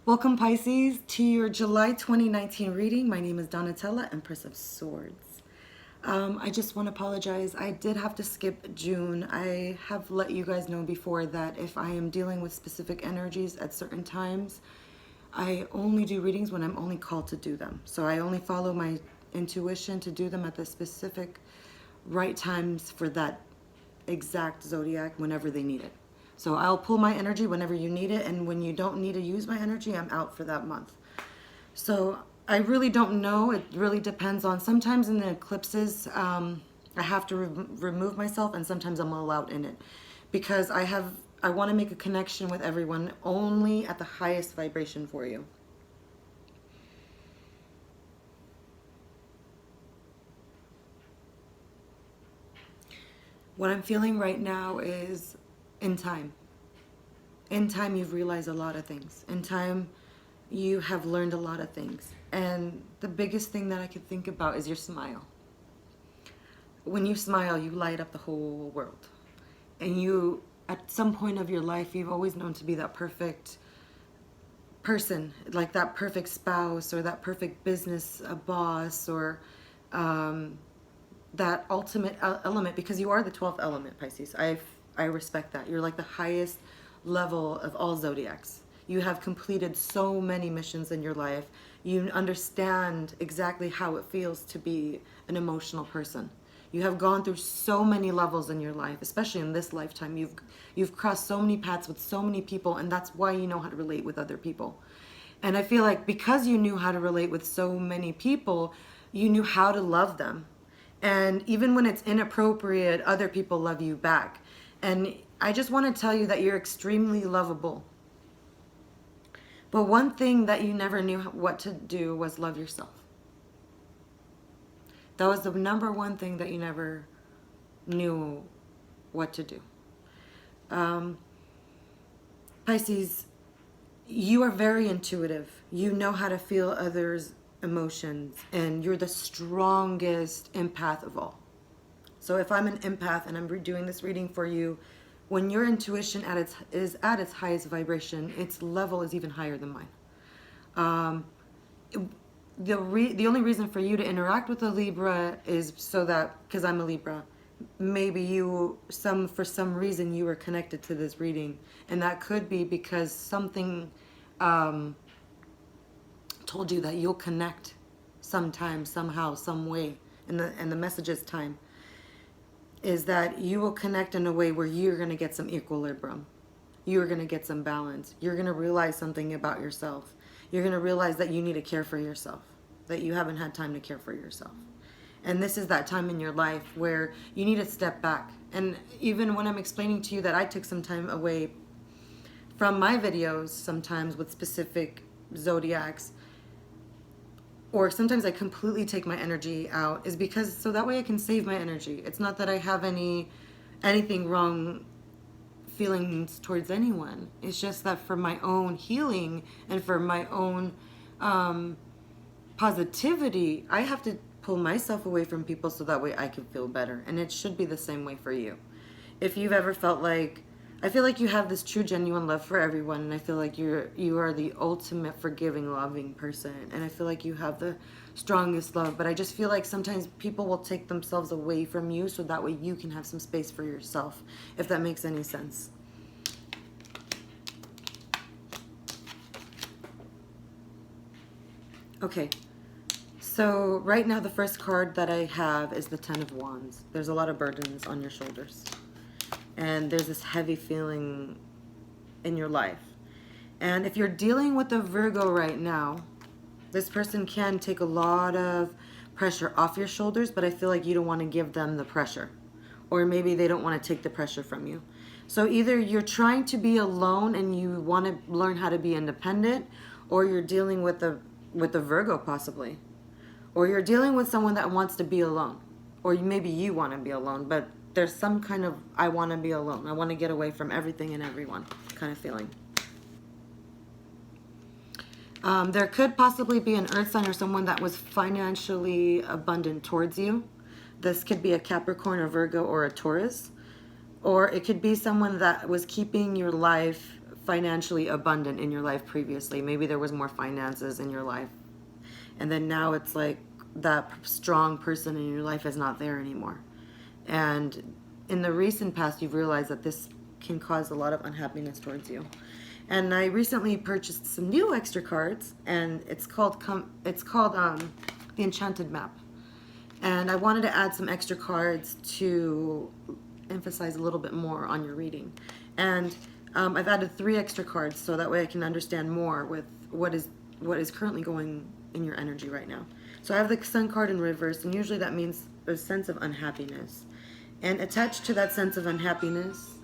Welcome, Pisces, to your July 2019 reading. My name is Donatella, Empress of Swords. I just want to apologize. I did have to skip June. I have let you guys know before that if I am dealing with specific energies at certain times, I only do readings when I'm only called to do them. So I only follow my intuition to do them at the specific right times for that exact zodiac whenever they need it. So I'll pull my energy whenever you need it, and when you don't need to use my energy, I'm out for that month. So I really don't know. It really depends on, sometimes in the eclipses, I have to remove myself, and sometimes I'm allowed in it because I want to make a connection with everyone only at the highest vibration for you. What I'm feeling right now is in time. In time, you've realized a lot of things. In time, you have learned a lot of things. And the biggest thing that I could think about is your smile. When you smile, you light up the whole world. And you, at some point of your life, you've always known to be that perfect person, like that perfect spouse or that perfect business boss, or that ultimate element, because you are the 12th element, Pisces. I respect that. You're like the highest level of all zodiacs. You have completed so many missions in your life. You understand exactly how it feels to be an emotional person. You have gone through so many levels in your life, especially in this lifetime. You've crossed so many paths with so many people, and that's why you know how to relate with other people. And I feel like because you knew how to relate with so many people, you knew how to love them. And even when it's inappropriate, other people love you back. And I just want to tell you that you're extremely lovable. But one thing that you never knew what to do was love yourself. That was the number one thing that you never knew what to do. Pisces, you are very intuitive. You know how to feel others' emotions, and you're the strongest empath of all. So if I'm an empath and I'm doing this reading for you, when your intuition is at its highest vibration, its level is even higher than mine. The only reason for you to interact with a Libra is so that, because I'm a Libra, maybe for some reason you were connected to this reading, and that could be because something told you that you'll connect sometime, somehow, some way, and the message is time, is that you will connect in a way where you're going to get some equilibrium. You're going to get some balance. You're going to realize something about yourself. You're going to realize that you need to care for yourself, that you haven't had time to care for yourself. And this is that time in your life where you need to step back. And even when I'm explaining to you that I took some time away from my videos, sometimes with specific zodiacs, or sometimes I completely take my energy out, is because so that way I can save my energy. It's not that I have anything wrong feelings towards anyone. It's just that for my own healing and for my own positivity, I have to pull myself away from people so that way I can feel better. And it should be the same way for you. If you've ever felt like, I feel like you have this true, genuine love for everyone, and I feel like you are the ultimate forgiving, loving person, and I feel like you have the strongest love. But I just feel like sometimes people will take themselves away from you so that way you can have some space for yourself, if that makes any sense. Okay, so right now the first card that I have is the Ten of Wands. There's a lot of burdens on your shoulders, and there's this heavy feeling in your life. And if you're dealing with a Virgo right now, this person can take a lot of pressure off your shoulders, but I feel like you don't want to give them the pressure. Or maybe they don't want to take the pressure from you. So either you're trying to be alone and you want to learn how to be independent, or you're dealing with a Virgo possibly. Or you're dealing with someone that wants to be alone. Or maybe you want to be alone, but there's some kind of, I want to be alone. I want to get away from everything and everyone kind of feeling. There could possibly be an earth sign or someone that was financially abundant towards you. This could be a Capricorn, a Virgo, or a Taurus. Or it could be someone that was keeping your life financially abundant in your life previously. Maybe there was more finances in your life. And then now it's like that strong person in your life is not there anymore. And in the recent past, you've realized that this can cause a lot of unhappiness towards you. And I recently purchased some new extra cards, and it's called the Enchanted Map. And I wanted to add some extra cards to emphasize a little bit more on your reading. And I've added 3 extra cards so that way I can understand more with what is currently going in your energy right now. So I have the Sun card in reverse, and usually that means a sense of unhappiness. And attached to that sense of unhappiness,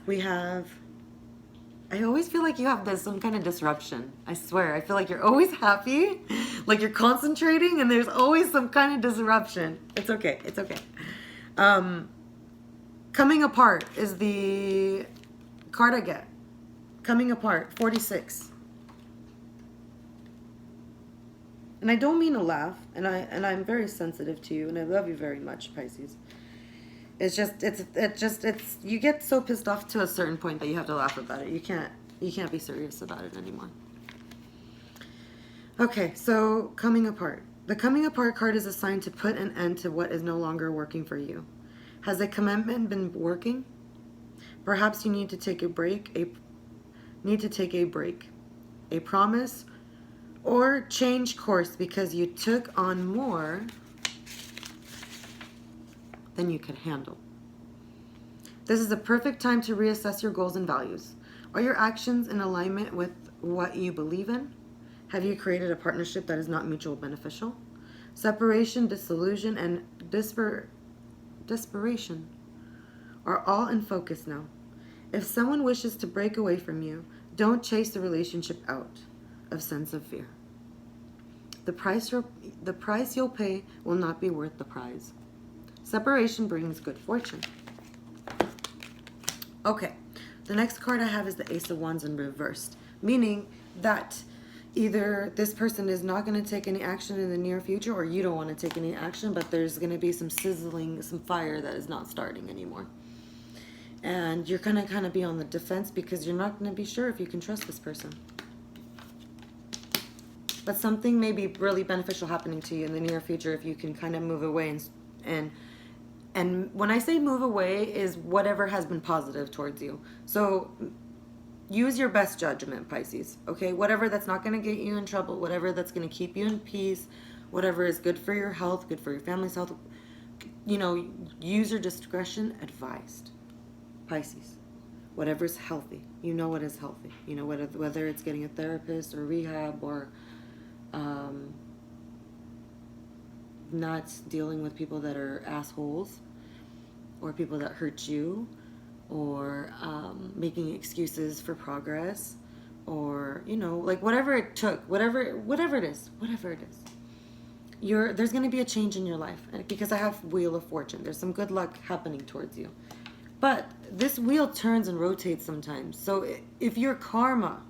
we have, I always feel like you have some kind of disruption. I swear, I feel like you're always happy, like you're concentrating, and there's always some kind of disruption. It's okay, it's okay. Coming apart is the card I get. Coming apart, 46. And I don't mean to laugh, and I'm very sensitive to you, and I love you very much, Pisces. It's you get so pissed off to a certain point that you have to laugh about it. You can't be serious about it anymore. Okay, so coming apart. The coming apart card is assigned to put an end to what is no longer working for you. Has a commitment been working? Perhaps you need to take a break, a promise, or change course because you took on more than you could handle. This is a perfect time to reassess your goals and values. Are your actions in alignment with what you believe in? Have you created a partnership that is not mutually beneficial? Separation, disillusion, and desperation are all in focus now. If someone wishes to break away from you, don't chase the relationship out of sense of fear. The price you'll pay will not be worth the prize. Separation brings good fortune. Okay, the next card I have is the Ace of Wands in reversed, meaning that either this person is not going to take any action in the near future, or you don't want to take any action, but there's going to be some sizzling, some fire that is not starting anymore. And you're going to kind of be on the defense because you're not going to be sure if you can trust this person. But something may be really beneficial happening to you in the near future if you can kind of move away. And when I say move away is whatever has been positive towards you. So use your best judgment, Pisces, okay? Whatever that's not going to get you in trouble, whatever that's going to keep you in peace, whatever is good for your health, good for your family's health, you know, use your discretion advised, Pisces. Whatever is healthy, you know what is healthy. You know, whether it's getting a therapist or rehab or not dealing with people that are assholes or people that hurt you, or making excuses for progress, or, you know, like whatever it took, whatever it is, there's going to be a change in your life, because I have Wheel of Fortune. There's some good luck happening towards you. But this wheel turns and rotates sometimes. So if your karma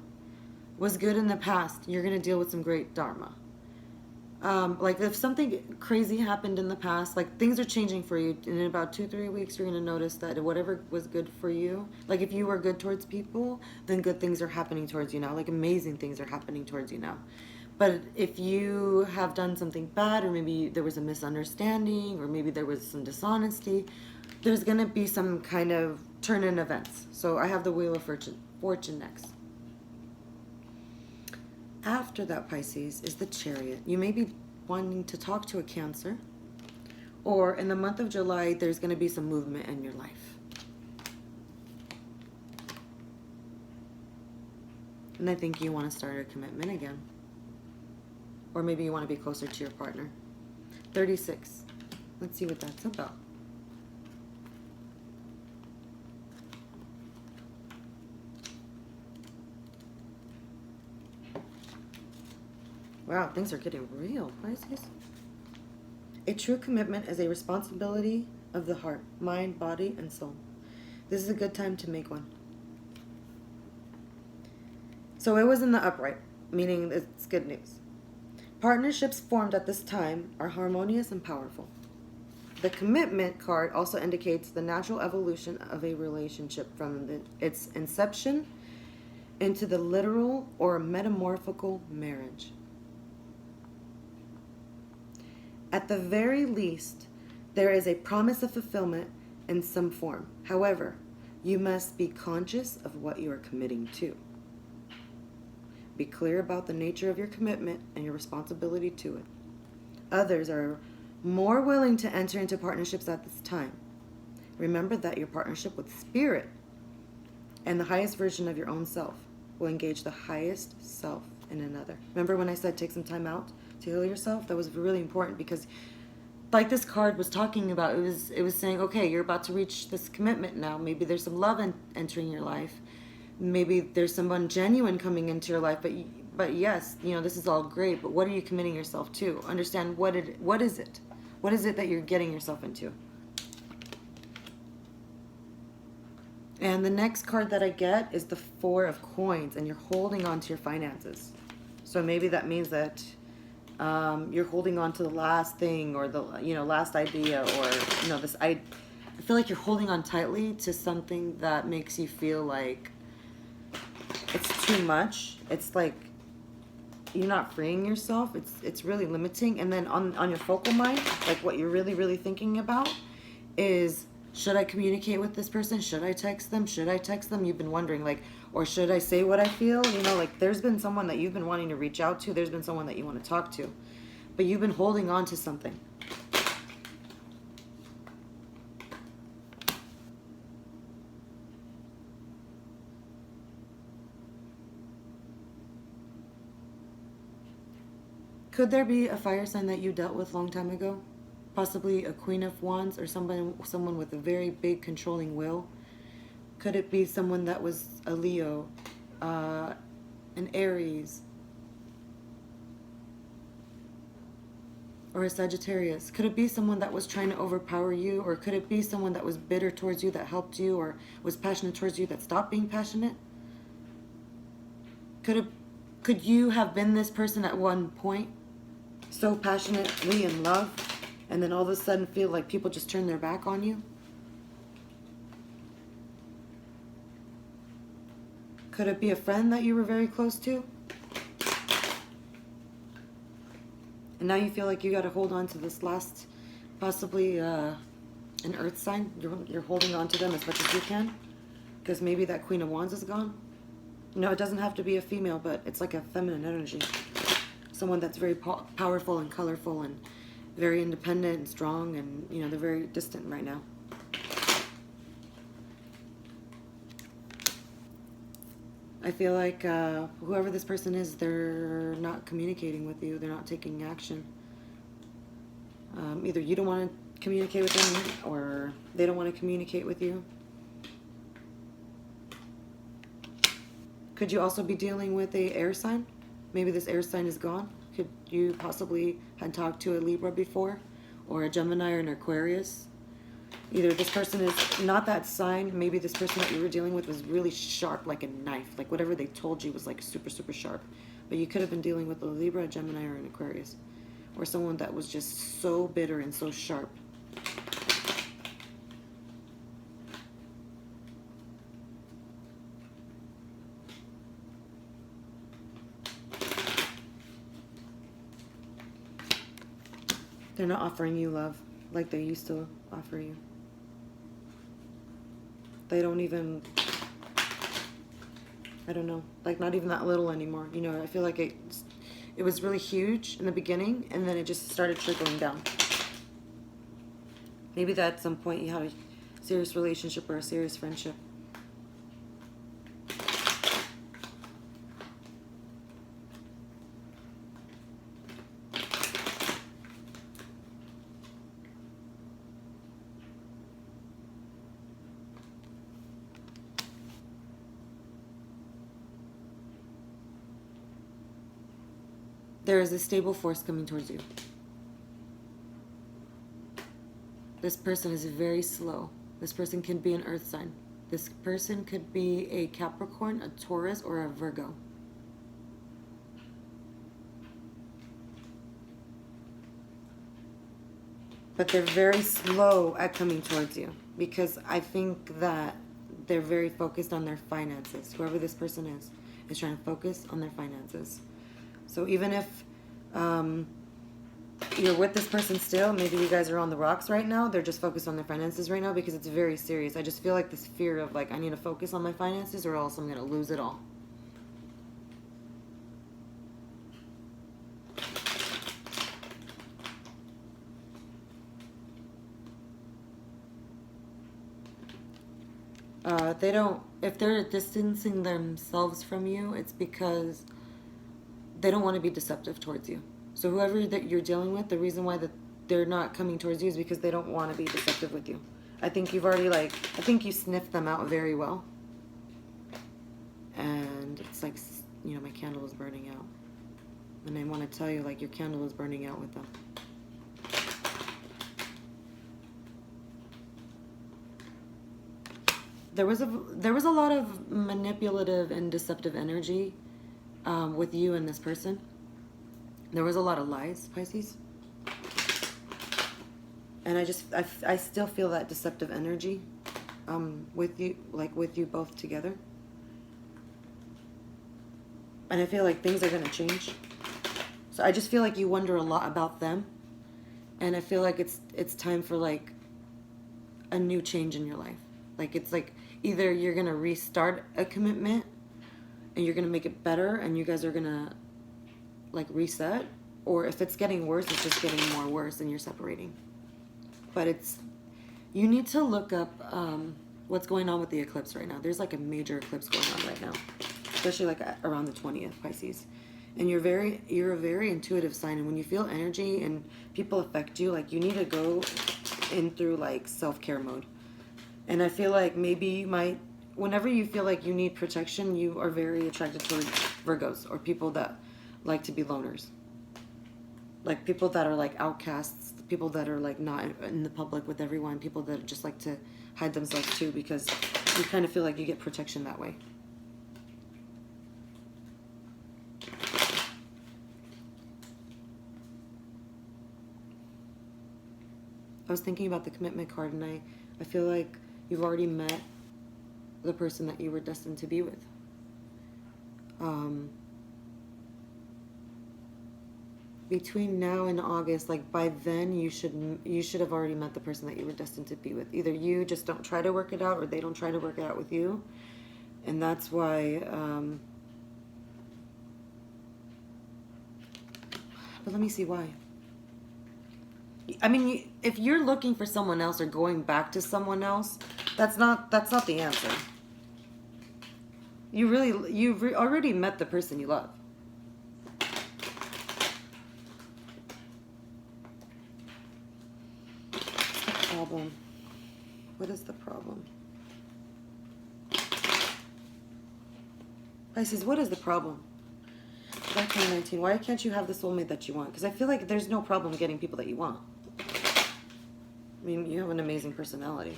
was good in the past, you're going to deal with some great dharma. Like if something crazy happened in the past, like things are changing for you, and in about 2-3 weeks you're going to notice that whatever was good for you, like if you were good towards people, then good things are happening towards you now, like amazing things are happening towards you now. But if you have done something bad, or maybe there was a misunderstanding, or maybe there was some dishonesty, there's going to be some kind of turn in events. So I have the Wheel of Fortune next. After that, Pisces, is the Chariot. You may be wanting to talk to a Cancer, or in the month of July, there's going to be some movement in your life. And I think you want to start a commitment again. Or maybe you want to be closer to your partner. 36. Let's see what that's about. Wow, things are getting real, Pisces. A true commitment is a responsibility of the heart, mind, body, and soul. This is a good time to make one. So it was in the upright, meaning it's good news. Partnerships formed at this time are harmonious and powerful. The commitment card also indicates the natural evolution of a relationship from its inception into the literal or metamorphical marriage. At the very least, there is a promise of fulfillment in some form. However, you must be conscious of what you are committing to. Be clear about the nature of your commitment and your responsibility to it. Others are more willing to enter into partnerships at this time. Remember that your partnership with Spirit and the highest version of your own self will engage the highest self in another. Remember when I said take some time out to heal yourself? That was really important because like this card was talking about, it was saying, okay, you're about to reach this commitment now. Maybe there's some love entering your life. Maybe there's someone genuine coming into your life, but yes, this is all great, but what are you committing yourself to? Understand what is it? What is it that you're getting yourself into? And the next card that I get is the Four of Coins, and you're holding on to your finances. So maybe that means that you're holding on to the last thing or the last idea, or this. I feel like you're holding on tightly to something that makes you feel like it's too much. It's like you're not freeing yourself. It's really limiting. And then on your focal mind, like what you're really thinking about is, should I communicate with this person? Should I text them? Should I text them? You've been wondering, like, or should I say what I feel? Like there's been someone that you've been wanting to reach out to. There's been someone that you want to talk to, but you've been holding on to something. Could there be a fire sign that you dealt with a long time ago? Possibly a Queen of Wands or someone with a very big controlling will? Could it be someone that was a Leo, an Aries, or a Sagittarius? Could it be someone that was trying to overpower you? Or could it be someone that was bitter towards you that helped you, or was passionate towards you that stopped being passionate? Could you have been this person at one point, so passionately in love, and then all of a sudden feel like people just turn their back on you? Could it be a friend that you were very close to? And now you feel like you got to hold on to this last, possibly an earth sign. You're holding on to them as much as you can, because maybe that Queen of Wands is gone. It doesn't have to be a female, but it's like a feminine energy. Someone that's very powerful and colorful and very independent and strong, and they're very distant right now. I feel like whoever this person is, they're not communicating with you. They're not taking action. Either you don't want to communicate with them, or they don't want to communicate with you. Could you also be dealing with a air sign? Maybe this air sign is gone. Could you possibly have talked to a Libra before, or a Gemini or an Aquarius? Either this person is not that sign. Maybe this person that you were dealing with was really sharp, like a knife. Like whatever they told you was like super sharp. But you could have been dealing with a Libra, a Gemini, or an Aquarius. Or someone that was just so bitter and so sharp. They're not offering you love like they used to offer you. They don't even, I don't know, like not even that little anymore. I feel like it was really huge in the beginning, and then it just started trickling down. Maybe that at some point you had a serious relationship or a serious friendship. There is a stable force coming towards you. This person is very slow. This person can be an earth sign. This person could be a Capricorn, a Taurus, or a Virgo. But they're very slow at coming towards you because I think that they're very focused on their finances. Whoever this person is trying to focus on their finances. So even if you're with this person still, maybe you guys are on the rocks right now, they're just focused on their finances right now because it's very serious. I just feel like this fear of like, I need to focus on my finances or else I'm going to lose it all. If they're distancing themselves from you, it's because they don't want to be deceptive towards you. So whoever that you're dealing with, the reason why that they're not coming towards you is because they don't want to be deceptive with you. I think you've already I think you sniffed them out very well. And it's like, you know, my candle is burning out. And I want to tell you, like, your candle is burning out with them. There was a lot of manipulative and deceptive energy with you and this person. There was a lot of lies, Pisces. And I still feel that deceptive energy with you, like with you both together. And I feel like things are going to change. So I just feel like you wonder a lot about them. And I feel like it's time for like a new change in your life. Like it's like either you're going to restart a commitment and you're going to make it better and you guys are going to like reset, or if it's getting worse, it's just getting more worse and you're separating. But you need to look up what's going on with the eclipse right now. There's like a major eclipse going on right now, especially like around the 20th, Pisces. And you're a very intuitive sign, and when you feel energy and people affect you, like you need to go in through like self-care mode. And I feel like maybe you might, whenever you feel like you need protection, you are very attracted towards Virgos or people that like to be loners. Like people that are like outcasts, people that are like not in the public with everyone, people that just like to hide themselves too, because you kind of feel like you get protection that way. I was thinking about the commitment card, and I feel like you've already met the person that you were destined to be with. Between now and August, like by then you should have already met the person that you were destined to be with. Either you just don't try to work it out, or they don't try to work it out with you. And that's why but let me see why. I mean, if you're looking for someone else or going back to someone else, that's not the answer. You've already met the person you love. What's the problem? What is the problem? Pisces, what is the problem? July 2019, why can't you have the soulmate that you want? Because I feel like there's no problem getting people that you want. I mean, you have an amazing personality.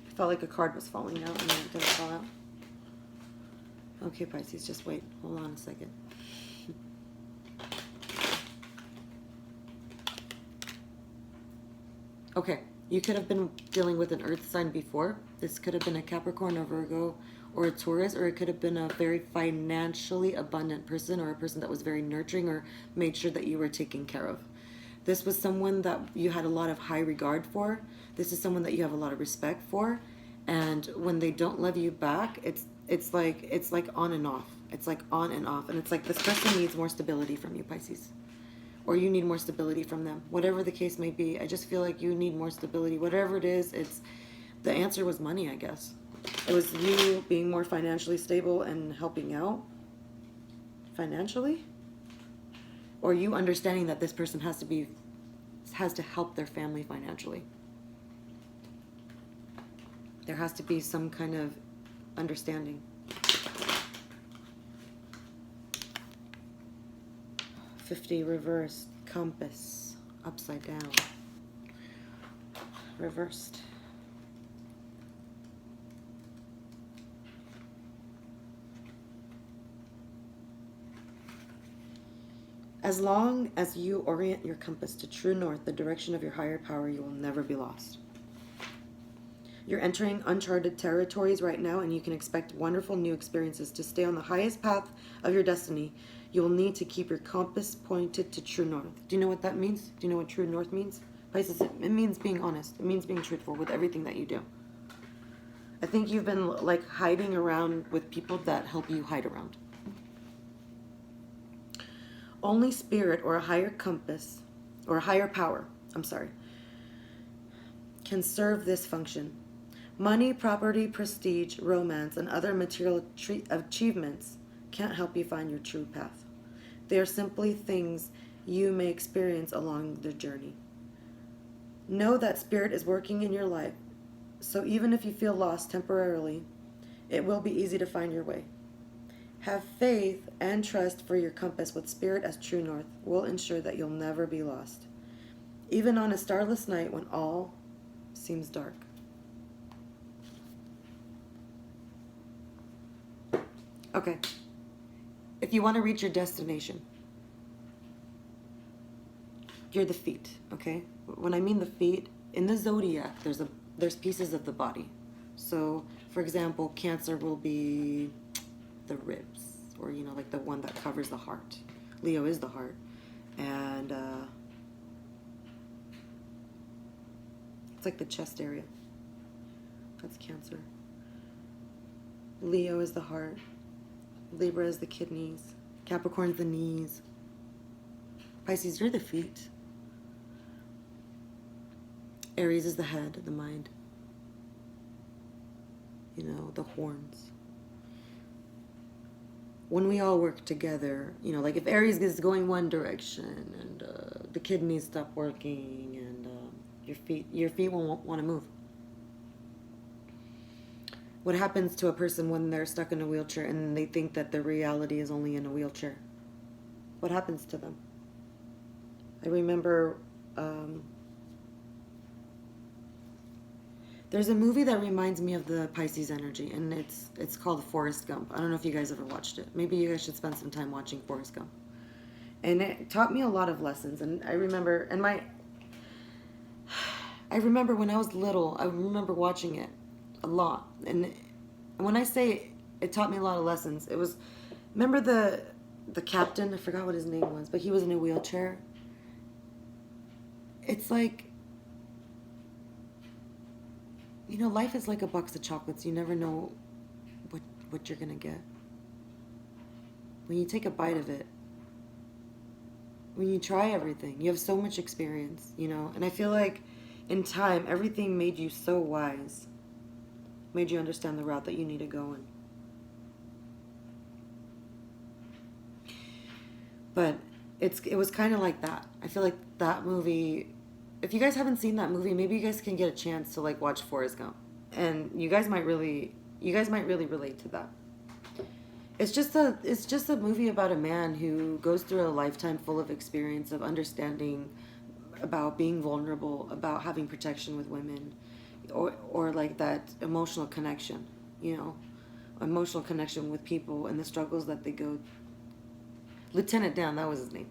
I felt like a card was falling out and then it didn't fall out. Okay, Pisces, just wait. Hold on a second. Okay, you could have been dealing with an earth sign before. This could have been a Capricorn, a Virgo, or a Taurus, or it could have been a very financially abundant person, or a person that was very nurturing or made sure that you were taken care of. This was someone that you had a lot of high regard for. This is someone that you have a lot of respect for. And when they don't love you back, it's like on and off. It's like on and off. And it's like this person needs more stability from you, Pisces. Or you need more stability from them. Whatever the case may be, I just feel like you need more stability. Whatever it is, the answer was money, I guess. It was you being more financially stable and helping out financially. Or you understanding that this person has to help their family financially. There has to be some kind of understanding. 50 reversed, compass, upside down, reversed. As long as you orient your compass to true north, the direction of your higher power, you will never be lost. You're entering uncharted territories right now, and you can expect wonderful new experiences. To stay on the highest path of your destiny, you will need to keep your compass pointed to true north. Do you know what that means? Do you know what true north means? Pisces, it means being honest. It means being truthful with everything that you do. I think you've been like hiding around with people that help you hide around. Only spirit or a higher compass, or a higher power, can serve this function. Money, property, prestige, romance, and other material achievements can't help you find your true path. They are simply things you may experience along the journey. Know that spirit is working in your life, so even if you feel lost temporarily, it will be easy to find your way. Have faith and trust for your compass with spirit as true north will ensure that you'll never be lost, even on a starless night when all seems dark. Okay, if you want to reach your destination, you're the feet, okay? When I mean the feet, in the zodiac, there's pieces of the body. So, for example, Cancer will be the ribs, or like the one that covers the heart. Leo is the heart, and it's like the chest area. That's Cancer. Leo is the heart. Libra is the kidneys. Capricorn's the knees. Pisces, you're the feet. Aries is the head, the mind. The horns. When we all work together, like if Aries is going one direction and the kidneys stop working and your feet won't want to move. What happens to a person when they're stuck in a wheelchair and they think that their reality is only in a wheelchair? What happens to them? I remember there's a movie that reminds me of the Pisces energy, and it's called Forrest Gump. I don't know if you guys ever watched it. Maybe you guys should spend some time watching Forrest Gump. And it taught me a lot of lessons. And I remember, when I was little, I remember watching it a lot. And when I say it taught me a lot of lessons, it was, remember the captain? I forgot what his name was, but he was in a wheelchair. It's like, life is like a box of chocolates. You never know what you're going to get. When you take a bite of it, when you try everything, you have so much experience, And I feel like in time, everything made you so wise. Made you understand the route that you need to go in. But it was kind of like that. I feel like that movie... If you guys haven't seen that movie, maybe you guys can get a chance to watch Forrest Gump, and you guys might really relate to that. It's just a movie about a man who goes through a lifetime full of experience of understanding about being vulnerable, about having protection with women, or like that emotional connection, emotional connection with people and the struggles that they go. Lieutenant Dan, that was his name.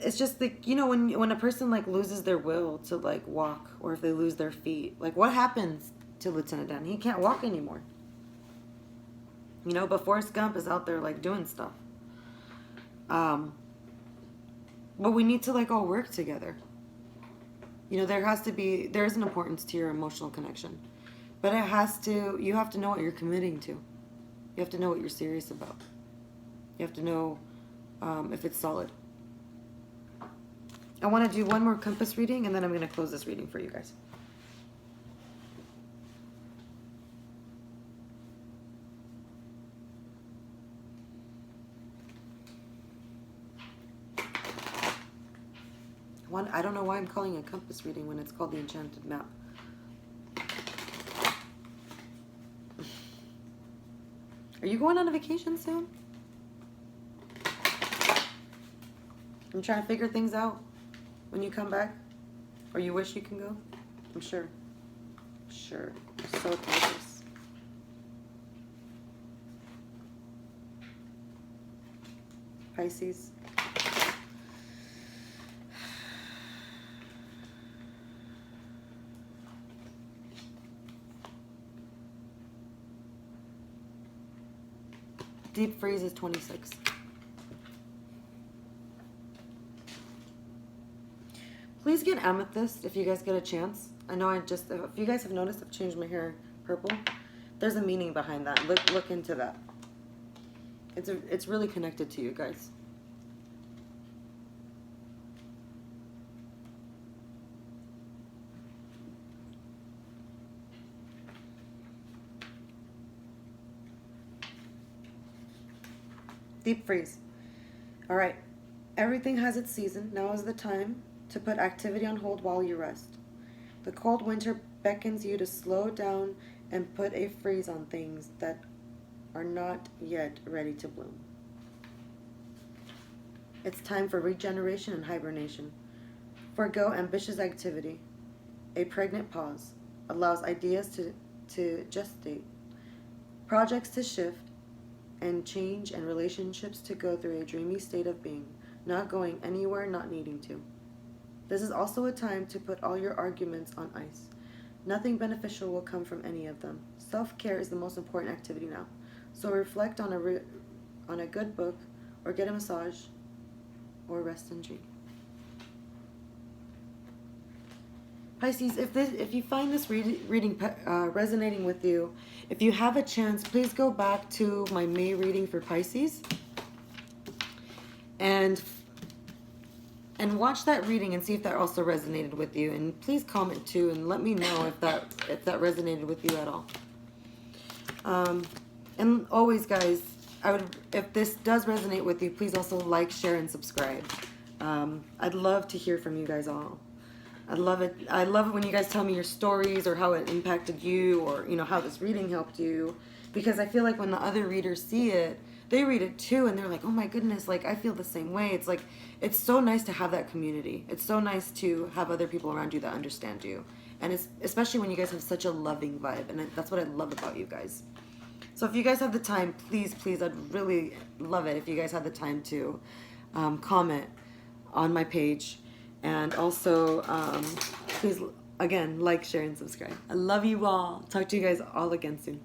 It's just like, when a person loses their will to walk, or if they lose their feet, what happens to Lieutenant Dan? He can't walk anymore. But Forrest Gump is out there doing stuff. But we need to all work together. There is an importance to your emotional connection, but you have to know what you're committing to. You have to know what you're serious about. You have to know if it's solid. I want to do one more compass reading, and then I'm going to close this reading for you guys. I don't know why I'm calling it a compass reading when it's called the Enchanted Map. Are you going on a vacation soon? I'm trying to figure things out when you come back, or you wish you can go. I'm sure. So gorgeous. Pisces. Deep freeze is 26. Please get amethyst if you guys get a chance. I know if you guys have noticed, I've changed my hair purple. There's a meaning behind that. Look into that. It's really connected to you guys. Deep freeze. All right. Everything has its season. Now is the time to put activity on hold while you rest. The cold winter beckons you to slow down and put a freeze on things that are not yet ready to bloom. It's time for regeneration and hibernation. Forgo ambitious activity. A pregnant pause allows ideas to gestate, projects to shift and change, and relationships to go through a dreamy state of being, not going anywhere, not needing to. This is also a time to put all your arguments on ice. Nothing beneficial will come from any of them. Self-care is the most important activity now. So reflect on a good book, or get a massage, or rest and dream. Pisces, if you find this reading resonating with you, if you have a chance, please go back to my May reading for Pisces and watch that reading and see if that also resonated with you. And please comment too and let me know if that resonated with you at all. And always, guys, if this does resonate with you, please also like, share, and subscribe. I'd love to hear from you guys all. I love it. I love it when you guys tell me your stories or how it impacted you, or how this reading helped you, because I feel like when the other readers see it, they read it too, and they're like, oh my goodness, like I feel the same way. It's like, it's so nice to have that community. It's so nice to have other people around you that understand you, and it's especially when you guys have such a loving vibe, and that's what I love about you guys. So if you guys have the time, please, I'd really love it if you guys have the time to comment on my page. And also, please, again, like, share, and subscribe. I love you all. Talk to you guys all again soon.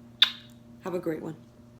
Have a great one.